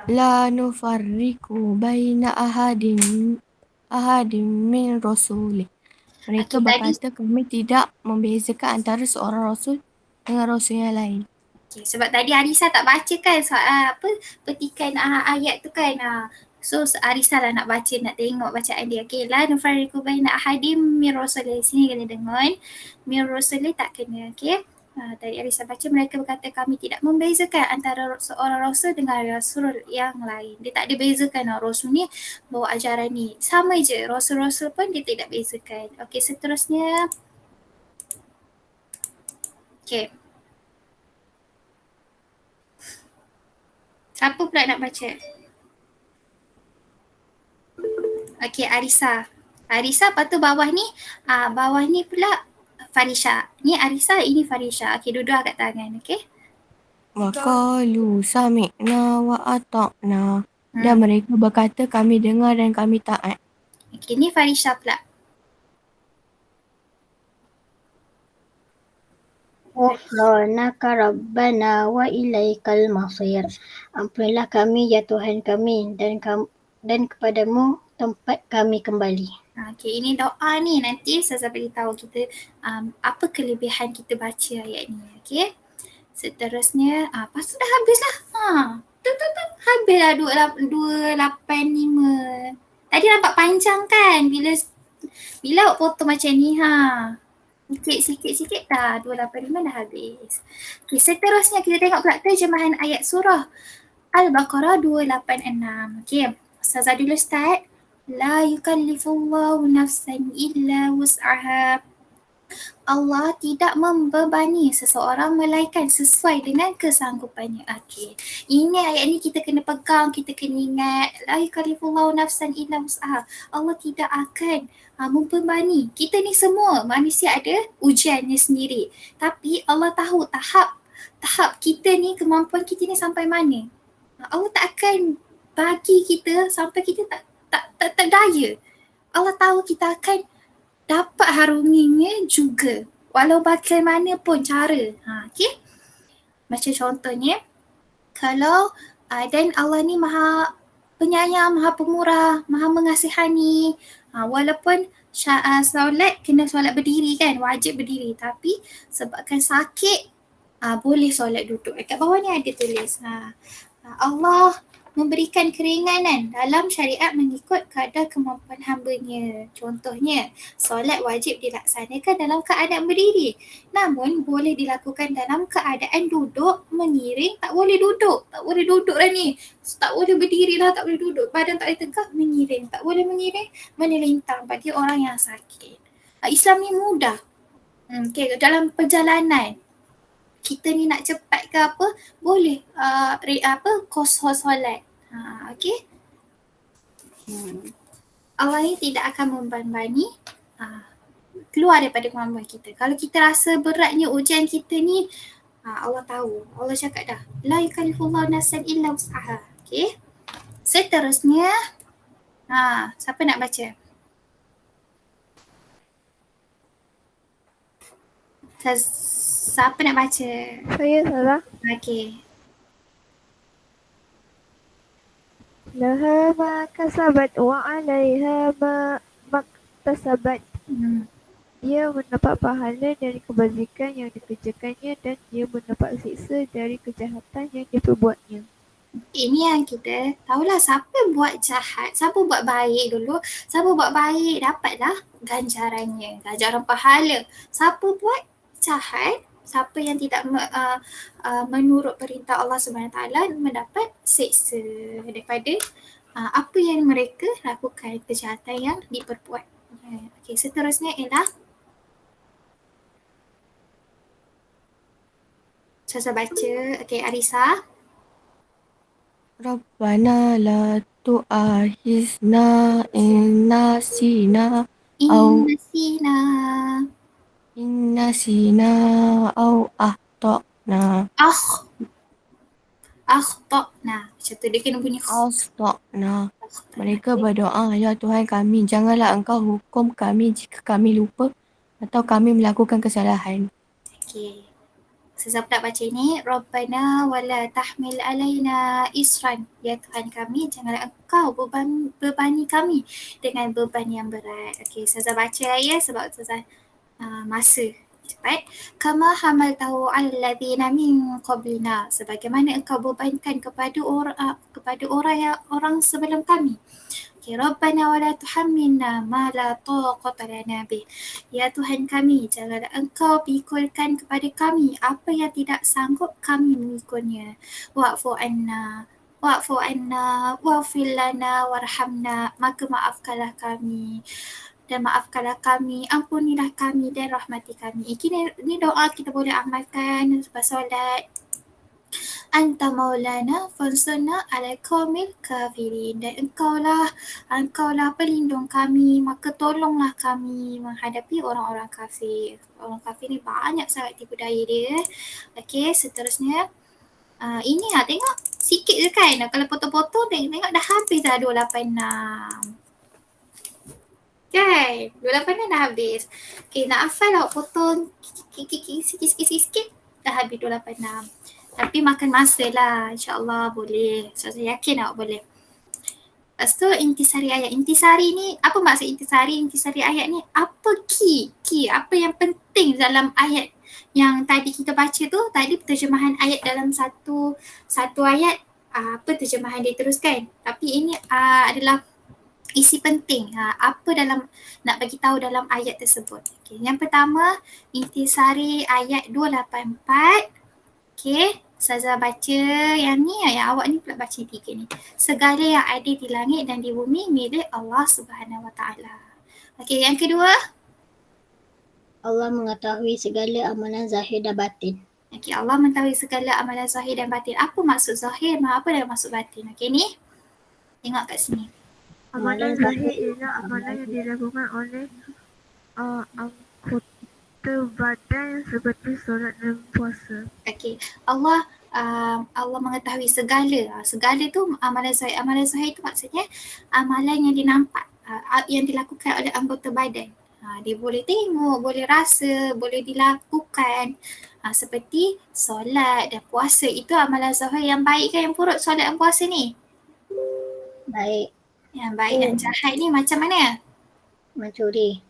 La nufarriqu baina ahadin min rasulih. Mereka berkata kami tidak membezakan antara seorang rasul dengan rasul yang lain. Okay, sebab tadi Arisa tak baca kan petikan ayat tu kan. So Arisa lah nak baca, nak tengok bacaan dia. Okay, la nufarriqu baina ahadin min rasulih. Sini kena dengar. Min rasulih tak kena. Okay. Tadi Arisa baca, mereka berkata kami tidak membezakan antara seorang rasul dengan rasul yang lain. Dia tak ada bezakan rasul ni bawa ajaran ni. Sama je, rasul-rasul pun dia tidak bezakan. Okey, seterusnya. Okey. Siapa pula nak baca? Okey, Arisa. Lepas tu bawah ni pula Farisha. Ni Arisa, ini Farisha. Okey, dua-dua kat tangan, okey? Wa qalu sami'na wa ata'na. Dan mereka berkata kami dengar dan kami taat. Okey, ni Farisha pula. Ghufranaka Rabbana wa ilaikal masir. Ampunilah kami ya Tuhan kami dan kepadamu tempat kami kembali. Okay, ini doa ni nanti saya beritahu kita apa kelebihan kita baca ayat ni. Okay. Seterusnya, lepas tu dah habis lah. Habis lah 285. Tadi nampak panjang kan bila awak potong macam ni Sikit-sikit dah 285 dah habis. Okay, seterusnya kita tengok pula terjemahan ayat surah Al-Baqarah 286. Okay, Ustazah dulu start. La yukallifullahu nafsan illa wus'aha. Allah tidak membebani seseorang melainkan sesuai dengan kesanggupannya. Okey. Ini ayat ni kita kena pegang, kita kena ingat. La yukallifullahu nafsan illa wus'aha. Allah tidak akan membebani. Kita ni semua manusia ada ujiannya sendiri. Tapi Allah tahu tahap kita ni, kemampuan kita ni sampai mana. Allah tak akan bagi kita sampai kita tak daya. Allah tahu kita akan dapat harunginya juga walau bagaimanapun cara. Okay. Macam contohnya kalau dan Allah ni maha penyayang, maha pemurah, maha mengasihani. Walaupun solat kena solat berdiri kan, wajib berdiri, tapi sebabkan sakit boleh solat duduk. Dekat bawah ni ada tulis Allah memberikan keringanan dalam syariat mengikut kadar kemampuan hamba-Nya. Contohnya, solat wajib dilaksanakan dalam keadaan berdiri. Namun, boleh dilakukan dalam keadaan duduk, mengiring, tak boleh duduk. Tak boleh duduk lah ni. Tak boleh berdiri lah, tak boleh duduk. Badan tak boleh tegak, mengiring. Tak boleh mengiring, menelintang bagi orang yang sakit. Islam ni mudah. Okay, dalam perjalanan, kita ni nak cepat ke apa, boleh kos-kos solat. Okay. Allah ni tidak akan membebani keluar daripada kemampuan kita. Kalau kita rasa beratnya ujian kita ni, Allah tahu. Allah cakap dah, la yukallifullahu nafsan illa wus'aha. Okay. Seterusnya, Siapa nak baca? Siapa nak baca? Saya salah. Okey. Laha ma kasabat wa 'alaiha ma maktasabat. Dia mendapat pahala dari kebajikan yang dikerjakannya dan dia mendapat siksa dari kejahatan yang diperbuatnya. Ini yang kita tahulah siapa buat jahat, siapa buat baik dulu. Siapa buat baik dapatlah ganjarannya, ganjaran pahala. Siapa buat jahat, siapa yang tidak menurut perintah Allah SWT mendapat siksa daripada apa yang mereka lakukan, kejahatan yang diperbuat. Okey, seterusnya ialah saya baca. Okey, Arisa. Rabbana la tu'akhizna in nasina au au akhtana. Akhtana. Macam tu dia kena bunyi Akhtana. Mereka berdoa, ya Tuhan kami, janganlah Engkau hukum kami jika kami lupa atau kami melakukan kesalahan. Okey. Siapa nak baca ni? Rabbana wala tahmil alaina isran. Ya Tuhan kami, janganlah Engkau bebani kami dengan beban yang berat. Okey, saya baca ya sebab saya masa. Cepat. Kama hamaltahu alladhina min qablina. Sebagaimana Engkau bebankan kepada orang sebelum kami. Rabbana wa la tuhammilna ma la taqata lana bih. Ya Tuhan kami, janganlah Engkau pikulkan kepada kami apa yang tidak sanggup kami memikulnya. Wa'fu anna wa'fir lana warhamna. Maka maafkanlah kami dan maafkanlah kami, ampunilah kami dan rahmati kami. Ini doa kita boleh amalkan lepas solat. Anta maulana fansurna ala qaumil kafirin. Dan engkaulah pelindung kami, maka tolonglah kami menghadapi orang-orang kafir. Orang kafir ni banyak sangat tipu daya dia. Okey, seterusnya ini tengok sikit je kan. Kalau potong-potong tengok dah habis dah 286. Kan? 286 dah habis. Okey, nak hafal awak potong sikit-sikit dah habis 286. Tapi makan masa lah, insyaAllah boleh. Saya yakin awak boleh. Lepas tu intisari ayat. Intisari ni, apa maksud intisari? Intisari ayat ni, apa key? Apa yang penting dalam ayat yang tadi kita baca tu? Tadi terjemahan ayat dalam satu ayat, apa terjemahan dia teruskan. Tapi ini adalah isi penting. Apa dalam nak bagi tahu dalam ayat tersebut. Okay. Yang pertama, intisari ayat 284. Okay, Ustazah baca yang ni, yang awak ni pula baca 3 ni. Segala yang ada di langit dan di bumi milik Allah Subhanahu Wa Taala. Okay, yang kedua. Allah mengetahui segala amalan zahir dan batin. Okay, Allah mengetahui segala amalan zahir dan batin. Apa maksud zahir? Apa dan maksud batin? Okay ni, tengok kat sini. Amalan zahir ialah amalan yang dilakukan oleh anggota badan seperti solat dan puasa. Okey, Allah mengetahui segala. Segala tu amalan zahir. Amalan zahir tu maksudnya amalan yang dinampak, yang dilakukan oleh anggota badan. Dia boleh tengok, boleh rasa, boleh dilakukan. Seperti solat dan puasa. Itu amalan zahir yang baik kan, yang buruk solat dan puasa ni? Baik. Yang baik dan jahat ni macam mana? Mencuri.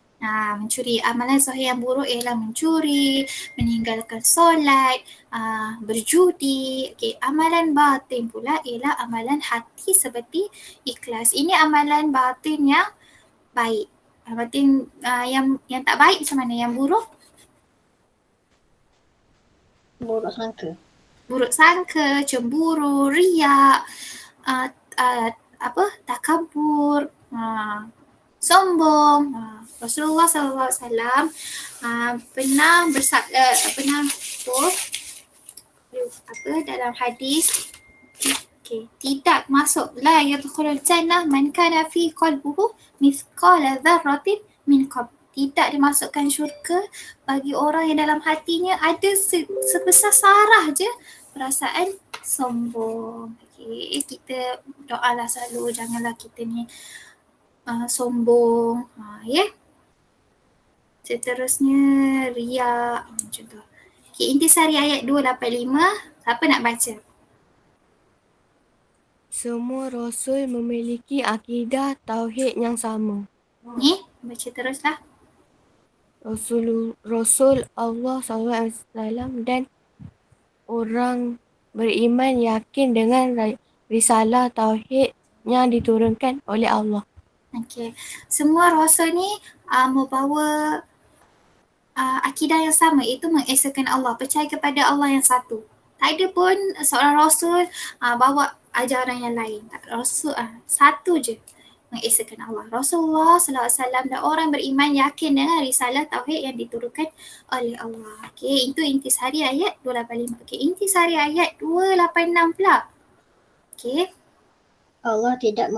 Mencuri. Amalan zahir yang buruk ialah mencuri, meninggalkan solat, berjudi. Okay. Amalan batin pula ialah amalan hati seperti ikhlas. Ini amalan batin yang baik. Batin yang tak baik macam mana? Yang buruk? Buruk sangka. Buruk sangka, cemburu, riak, takabur, sombong. Rasulullah SAW pernah dalam hadis, tidak masuk la yadkhulul jannah man kana fi qalbuhu mithqala dzarratin min qabl. Tidak dimasukkan syurga bagi orang yang dalam hatinya ada sebesar sarah je perasaan sombong. Kita doalah selalu, janganlah kita ni sombong. Ya. Seterusnya riak macam tu. Okay, intisari ayat 285. Siapa nak baca? Semua rasul memiliki akidah tauhid yang sama. Ni, baca teruslah. Rasul Allah SAW dan orang beriman yakin dengan risalah tauhid yang diturunkan oleh Allah. Okey. Semua rasul ni membawa akidah yang sama, iaitu mengesahkan Allah, percaya kepada Allah yang satu. Tak ada pun seorang rasul bawa ajaran yang lain. Rasul satu je, mengesahkan Allah. Rasulullah SAW dan orang beriman yakin dengan risalah tauhid yang diturunkan oleh Allah. Okey, itu intisari ayat 285. Okey, intisari ayat 286 pula. Okey. Allah tidak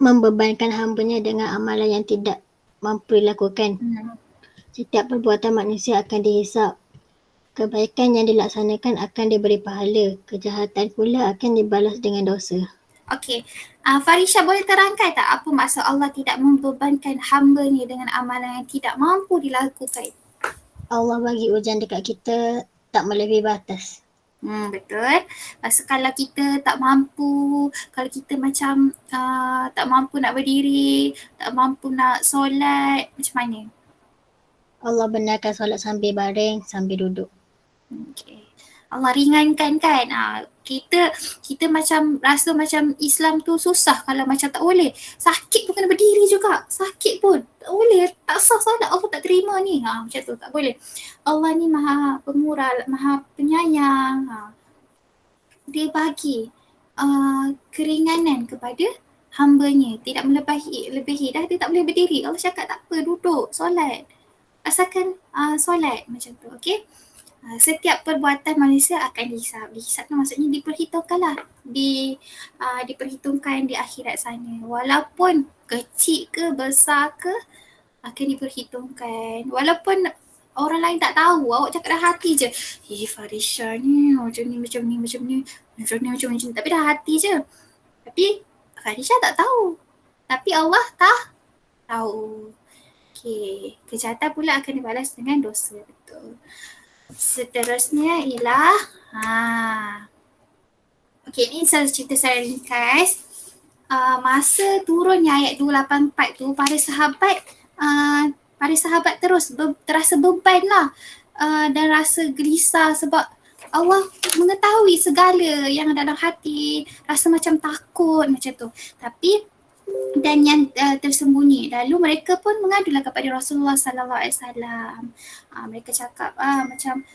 membebankan hambanya dengan amalan yang tidak mampu dilakukan. Setiap perbuatan manusia akan dihisap. Kebaikan yang dilaksanakan akan diberi pahala. Kejahatan pula akan dibalas dengan dosa. Okey, Farisha boleh terangkan tak apa maksud Allah tidak membebankan hamba-Nya dengan amalan yang tidak mampu dilakukan? Allah bagi ujian dekat kita tak melebihi batas. Betul. Kalau kita tak mampu, kalau kita macam tak mampu nak berdiri, tak mampu nak solat, macam mana? Allah benarkan solat sambil baring, sambil duduk. Okay. Allah ringankan kan. Kita macam rasa macam Islam tu susah kalau macam tak boleh. Sakit pun kena berdiri juga. Sakit pun tak boleh. Tak sah solat, Allah tak terima ni. Macam tu tak boleh. Allah ni maha pemurah, maha penyayang. Dia bagi keringanan kepada hamba-Nya. Tidak melebihi. Dah dia tak boleh berdiri. Allah cakap tak apa, duduk, solat. Asalkan solat macam tu. Okay. Setiap perbuatan manusia akan dihisap. Dihisap tu maksudnya diperhitungkan lah. Diperhitungkan di akhirat sana. Walaupun kecil ke besar ke akan diperhitungkan. Walaupun orang lain tak tahu, awak cakap dah hati je. Farisha ni macam ni. Tapi dah hati je. Tapi Farisha tak tahu. Tapi Allah tahu. Okay. Kejahatan pula akan dibalas dengan dosa. Betul. Seterusnya ialah okey, ni saya cerita saya ringkas. Masa turunnya ayat 284 tu, para sahabat terus terasa beban lah dan rasa gelisah sebab Allah mengetahui segala yang dalam hati, rasa macam takut macam tu. Tapi dan yang tersembunyi. Lalu mereka pun mengadulah kepada Rasulullah sallallahu alaihi wasallam. Mereka cakap macam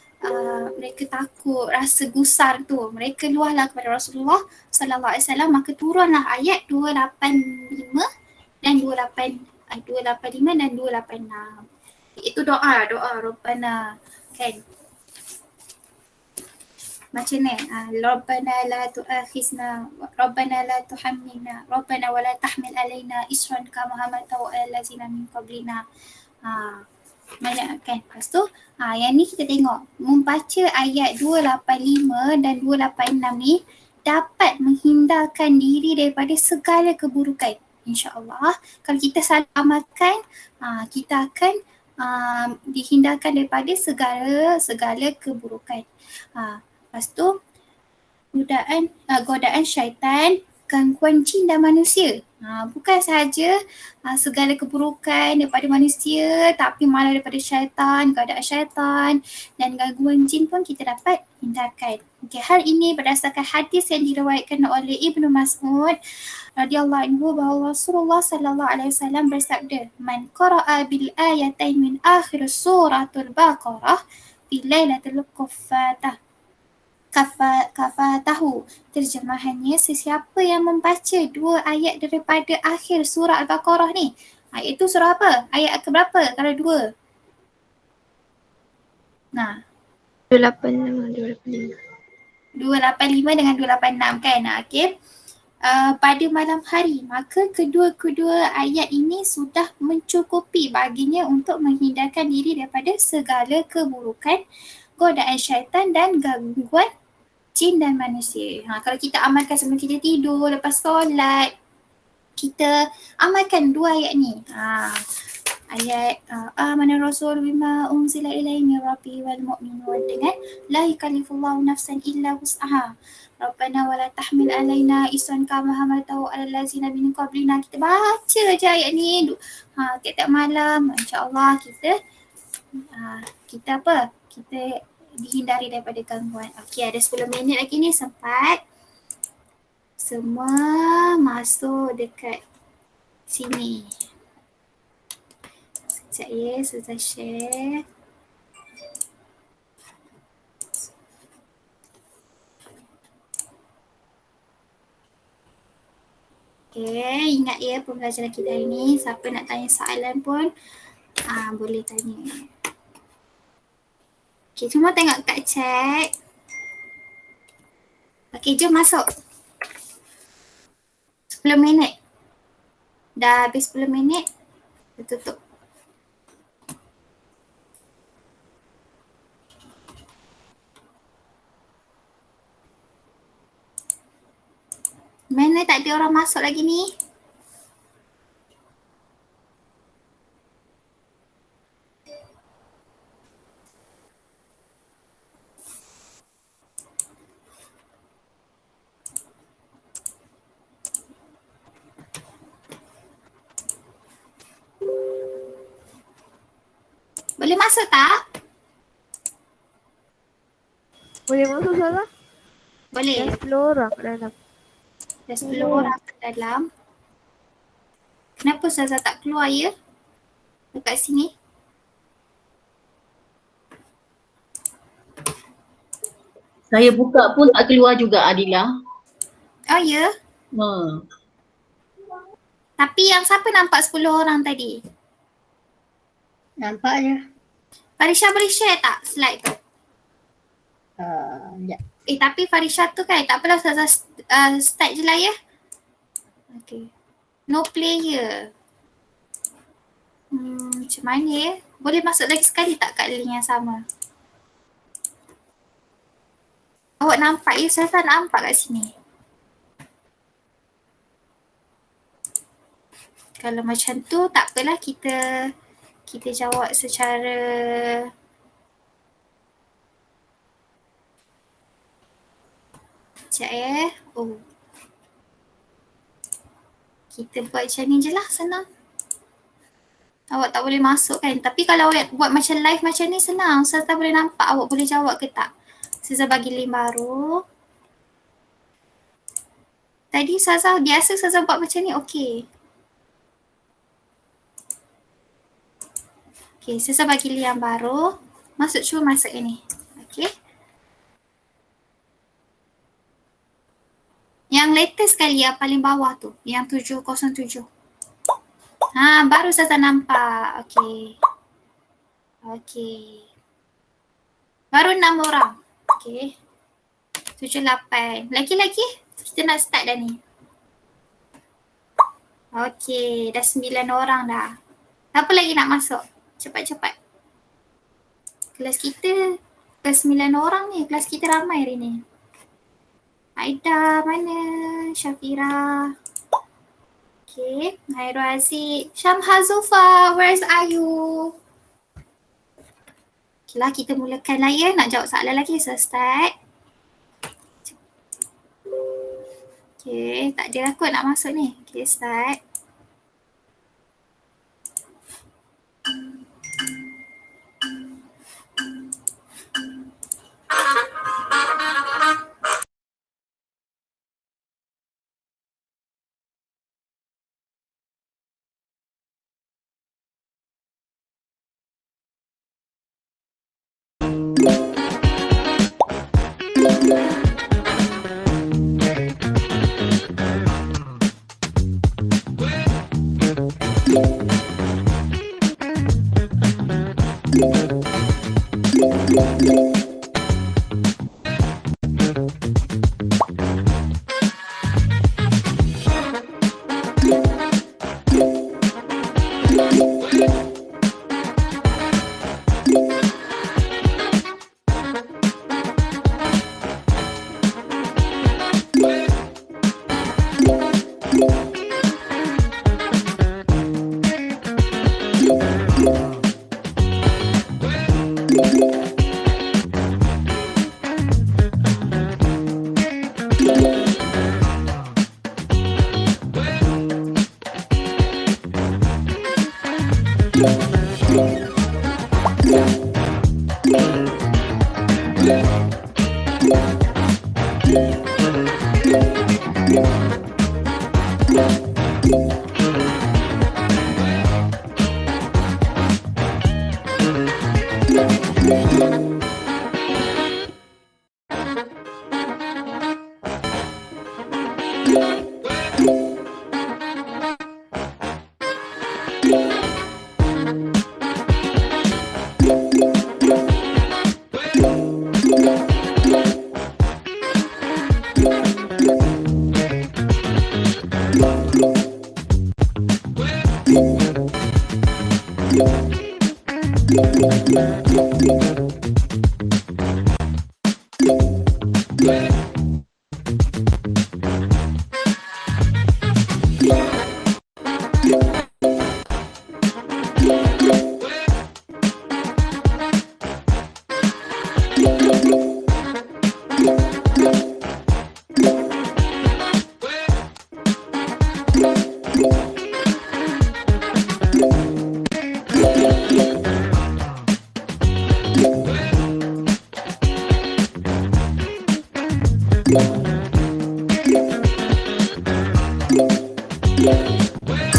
mereka takut, rasa gusar tu. Mereka luahlah kepada Rasulullah sallallahu alaihi wasallam, maka turunlah ayat 285 dan 285 dan 286. Itu doa Rabbana kan. Macam ni, Rabbana la tu'akhizna, Rabbana la tuhammilna, Rabbana wa la tahmil alaina isran kama hamaltahu alal ladzina min qablina. Banyak kan. Lepas tu, yang ni kita tengok, membaca ayat 285 dan 286 ni dapat menghindarkan diri daripada segala keburukan. InsyaAllah, kalau kita salah amalkan, kita akan dihindarkan daripada segala keburukan. Lepas tu, godaan syaitan, gangguan jin dan manusia. Bukan sahaja segala keburukan daripada manusia, tapi malah daripada syaitan, godaan syaitan dan gangguan jin pun kita dapat hindarkan. Okay, hal ini berdasarkan hadis yang diriwayatkan oleh Ibnu Mas'ud radhiyallahu anhu bahawa Rasulullah sallallahu alaihi wasallam bersabda, "Man qara'a bil ayatain min akhir suratul Baqarah fi lailatul kafatahu." Terjemahannya, sesiapa yang membaca 2 ayat daripada akhir surah Al-Baqarah ni. Ayat itu surah apa? Ayat ke berapa kalau 2? 285 dengan 286 kan. Okay. Pada malam hari, maka kedua-kedua ayat ini sudah mencukupi baginya untuk menghindarkan diri daripada segala keburukan, godaan syaitan dan gangguan jin dan manusia. Kalau kita amalkan sebelum kita tidur, lepas solat, kita amalkan 2 ayat ni. Ayat amana rasul bima unzila ilaihi min rabbi wal mu'minun dengan la yukallifullahu nafsan illa wus'aha. Rabbana wala tahmil alaina isran kama hamaltahu alal ladzina min qablina. Kita baca je ayat ni tiap-tiap malam, insya-Allah kita apa? Kita dihindari daripada gangguan. Okey, ada 10 minit lagi ni, sempat semua masuk dekat sini. Sekejap ya, saya share. Okay, ingat ya pembelajaran kita hari ni. Siapa nak tanya soalan pun boleh tanya. Okay, semua tengok kat chat. Okay, jom masuk. 10 minit. Dah habis 10 minit, kita tutup. Mana tak ada orang masuk lagi ni? Boleh masuk tak? Boleh masuk Ustazah? Boleh. Dah 10 orang kat dalam. Dah 10 orang kat dalam. Kenapa Ustazah tak keluar ya? Dekat sini. Saya buka pun tak keluar juga Adila. Oh ya? Tapi yang siapa nampak 10 orang tadi? Nampak je. Farisha boleh share tak slide tu? Sekejap. Tapi Farisha tu kan tak apalah Ustazah start je lah ya. Okay. No player. Macam mana ya? Boleh masuk lagi sekali tak kat link yang sama? Awak nampak ya? Ustazah nampak kat sini. Kalau macam tu tak apalah, kita jawab secara sekejap ya. Kita buat macam ni je lah, senang. Awak tak boleh masuk kan? Tapi kalau awak buat macam live macam ni senang. Ustazah boleh nampak awak boleh jawab ke tak. Ustazah bagi link baru. Tadi Ustazah biasa Ustazah buat macam ni, okey. Okay, Ustazah bagi link yang baru. Cuba masuk ini. Okay. Yang latest sekali yang paling bawah tu. Yang 707. Baru Ustazah nampak. Okay. Okay. Baru 6 orang. Okay. 7, 8. Lagi-lagi kita nak start dah ni. Okay. Dah 9 orang dah. Apa lagi nak masuk? Cepat-cepat. Kelas kita kelas 9 orang ni. Kelas kita ramai hari ni. Aida mana? Syafira. Okay. Hairul Aziz. Syamha Zulfa. Where are you? Okay lah, kita mulakan lah ya. Nak jawab soalan lagi. So start. Okay. Tak ada aku nak masuk ni. Okay, start.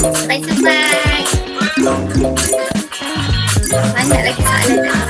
Sampai selesai. Banyak lagi soalan dah.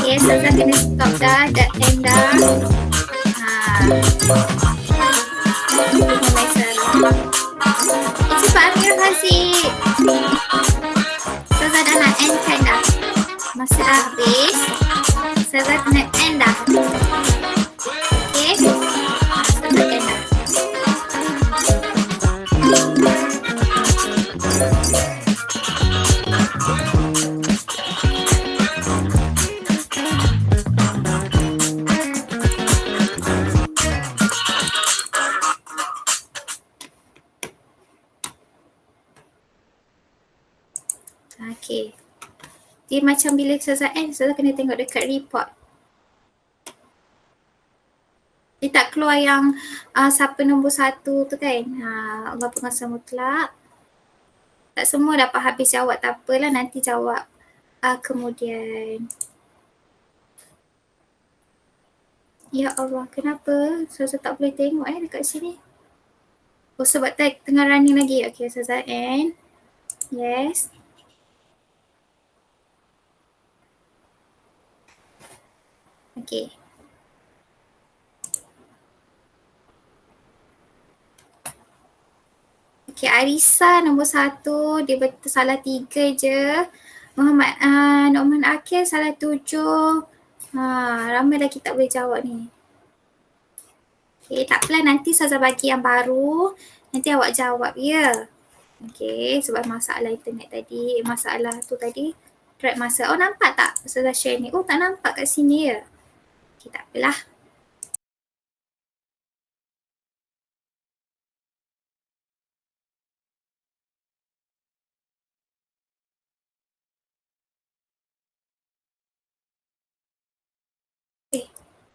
Okay, Ustazah kena stop dah, dah end dah. Cepat Amir Haziq. Ustazah dah nak end kan dah. Masa dah habis. Ustazah kena end dah. Okay, Ustazah end dah. Okay. Dia macam bila Ustazah end, Ustazah kena tengok dekat report. Dia tak keluar yang siapa nombor 1 tu kan. Allah Penguasa Mutlak. Tak semua dapat habis jawab, tak apalah, nanti jawab kemudian. Ya Allah, kenapa Ustazah tak boleh tengok dekat sini? Oh sebab tengah running lagi. Okay, Ustazah N. Yes. Okay. Okay, Arisa nombor 1, dia betul salah 3 je. Muhammad Noman Akil salah 7. Ramai lagi tak boleh jawab ni. Okay, tak apalah, nanti Ustazah bagi yang baru. Nanti awak jawab ya. Okay, sebab masalah internet tadi, masalah tu tadi, track masa. Oh nampak tak Ustazah share ni? Oh tak nampak kat sini ya. Okay, tak apalah.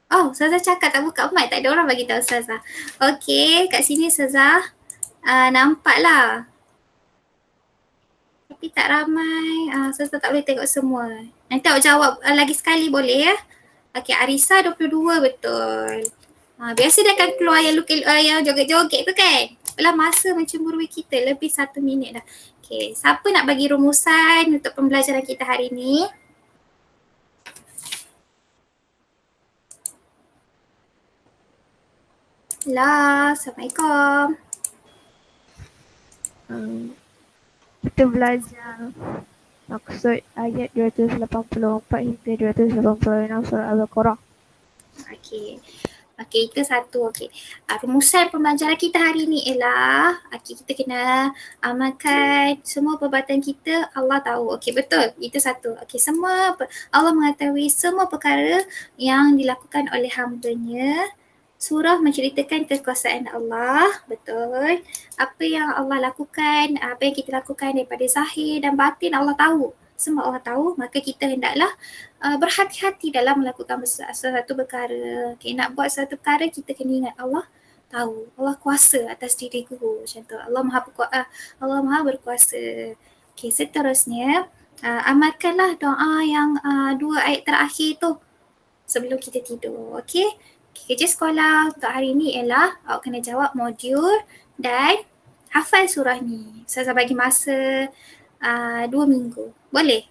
Oh, Ustazah cakap tak buka mic, tak ada orang bagi tahu Ustazah. Okey, kat sini Ustazah nampak lah. Tapi tak ramai, Ustazah tak boleh tengok semua. Nanti awak jawab lagi sekali boleh ya? Okey, Arisa 22 betul. Biasa dia akan keluar yang yang joget-joget tu kan? Apalah, masa mencemburui kita lebih 1 minit dah. Okey, siapa nak bagi rumusan untuk pembelajaran kita hari ni? Hello, Assalamualaikum. Kita belajar maksud ayat 284 hingga 286 surah Al-Baqarah. Okey. Okey, itu satu. Okey. Rumusan pembelajaran kita hari ni ialah kita kena amalkan semua perbuatan kita, Allah tahu. Okey, betul. Itu satu. Okey, Allah mengetahui semua perkara yang dilakukan oleh hamba-Nya. Surah menceritakan kekuasaan Allah, betul. Apa yang Allah lakukan, apa yang kita lakukan daripada zahir dan batin, Allah tahu. Semua Allah tahu, maka kita hendaklah berhati-hati dalam melakukan sesuatu perkara. Okay, nak buat sesuatu perkara, kita kena ingat Allah tahu. Allah kuasa atas diriku. Macam tu. Allah Maha berkuasa. Okay, seterusnya, amalkanlah doa yang 2 ayat terakhir tu sebelum kita tidur. Okay. Kerja sekolah untuk hari ni ialah awak kena jawab modul dan hafal surah ni. Saya bagi masa 2 minggu. Boleh?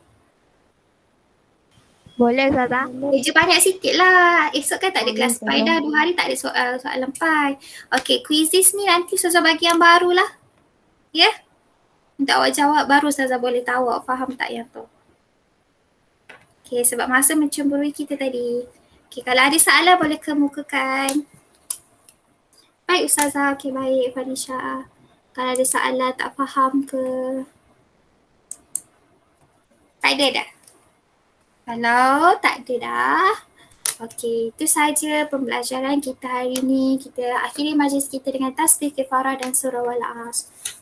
Boleh Ustazah? Kerja banyak sikit lah. Esok kan tak ada kelas pai dah. 2 hari tak ada soalan pai. Okay, quizzes ni nanti Ustazah bagi yang baru lah. Ya? Yeah? Untuk awak jawab baru Ustazah boleh tahu awak faham tak yang tu. Okay, sebab masa mencemburui kita tadi. Okay, kalau ada soalan boleh kemukakan. Baik Ustazah, okay baik Fadisha. Kalau ada soalan tak faham ke? Tak ada dah? Kalau tak ada dah, okay, itu saja pembelajaran kita hari ni. Kita akhiri majlis kita dengan tasbih, kifarah dan surah Wal-Asr.